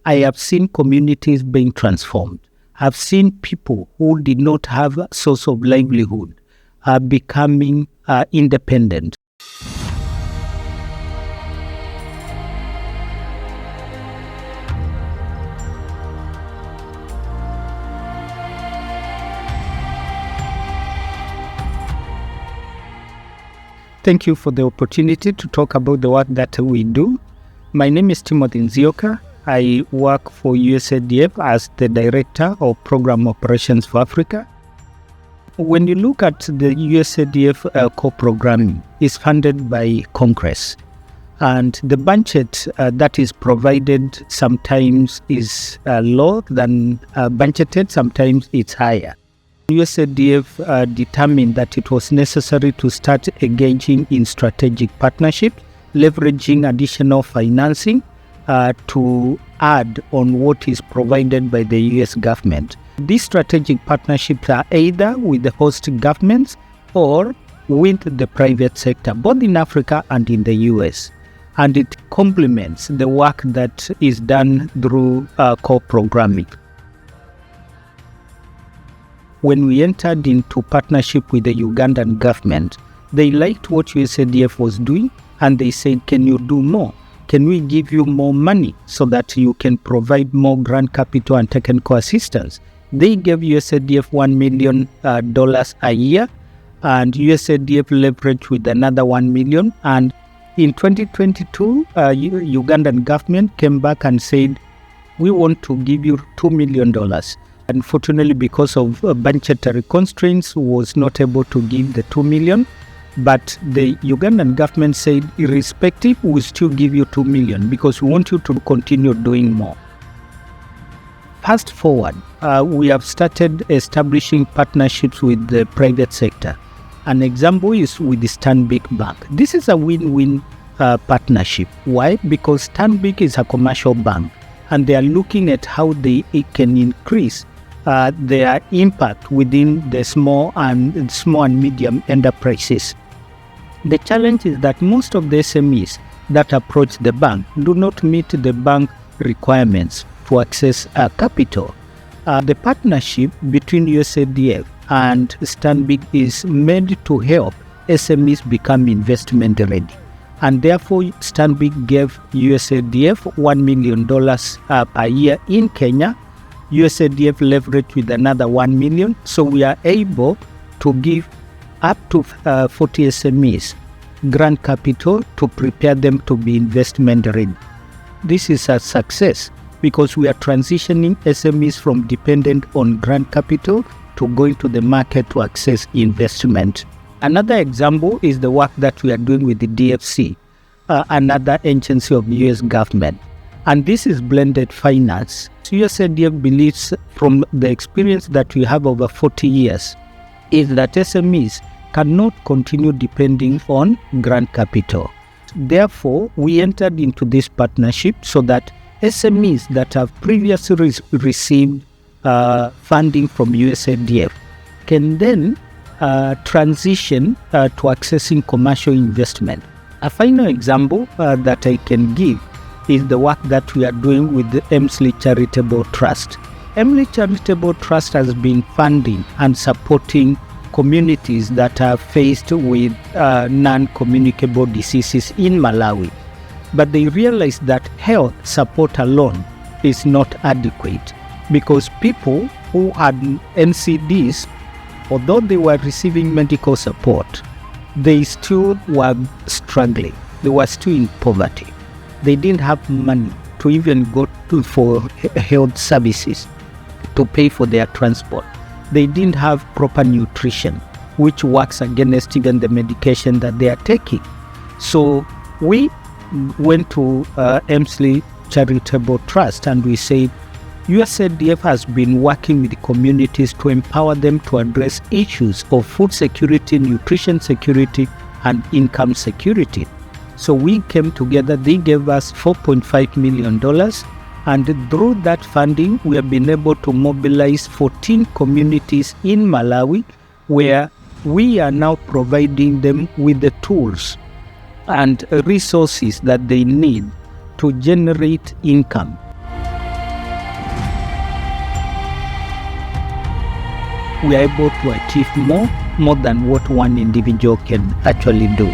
I have seen communities being transformed. I've seen people who did not have a source of livelihood becoming independent. Thank you for the opportunity to talk about the work that we do. My name is Nzioka. I work for USADF as the Director of Program Operations for Africa. When you look at the USADF co-programming, it's funded by Congress. And the budget that is provided sometimes is lower than budgeted, sometimes it's higher. USADF determined that it was necessary to start engaging in strategic partnerships, leveraging additional financing to add on what is provided by the US government. These strategic partnerships are either with the host governments or with the private sector, both in Africa and in the US. And it complements the work that is done through co-programming. When we entered into partnership with the Ugandan government, they liked what USADF was doing and they said, can you do more? Can we give you more money so that you can provide more grant capital and technical assistance? They gave USADF $1 million a year, and USADF leveraged with another $1 million. And in 2022, Ugandan government came back and said, we want to give you $2 million. Unfortunately, because of budgetary constraints, was not able to give the $2 million. But the Ugandan government said, irrespective, we still give you $2 million because we want you to continue doing more. Fast forward, we have started establishing partnerships with the private sector. An example is with the Stanbic Bank. This is a win-win partnership. Why? Because Stanbic is a commercial bank and they are looking at how they can increase their impact within the small and medium enterprises. The challenge is that most of the SMEs that approach the bank do not meet the bank requirements to access capital. The partnership between USADF and Stanbic is made to help SMEs become investment ready. And therefore, Stanbic gave USADF $1 million per year in Kenya. USADF leveraged with another $1 million. So we are able to give up to 40 SMEs grant capital to prepare them to be investment ready. This is a success because we are transitioning SMEs from dependent on grant capital to going to the market to access investment. Another example is the work that we are doing with the DFC, another agency of the US government. And this is blended finance. USADF believes from the experience that we have over 40 years is that SMEs cannot continue depending on grant capital. Therefore, we entered into this partnership so that SMEs that have previously received funding from USADF can then transition to accessing commercial investment. A final example that I can give is the work that we are doing with the Emsley Charitable Trust. Emsley Charitable Trust has been funding and supporting communities that are faced with non-communicable diseases in Malawi. But they realized that health support alone is not adequate because people who had NCDs, although they were receiving medical support, they still were struggling. They were still in poverty. They didn't have money to even go for health services, to pay for their transport. They didn't have proper nutrition, which works against even the medication that they are taking. So we went to Emsley Charitable Trust and we said, USADF has been working with the communities to empower them to address issues of food security, nutrition security, and income security. So we came together, they gave us $4.5 million, and through that funding, we have been able to mobilize 14 communities in Malawi, where we are now providing them with the tools and resources that they need to generate income. we are able to achieve more than what one individual can actually do.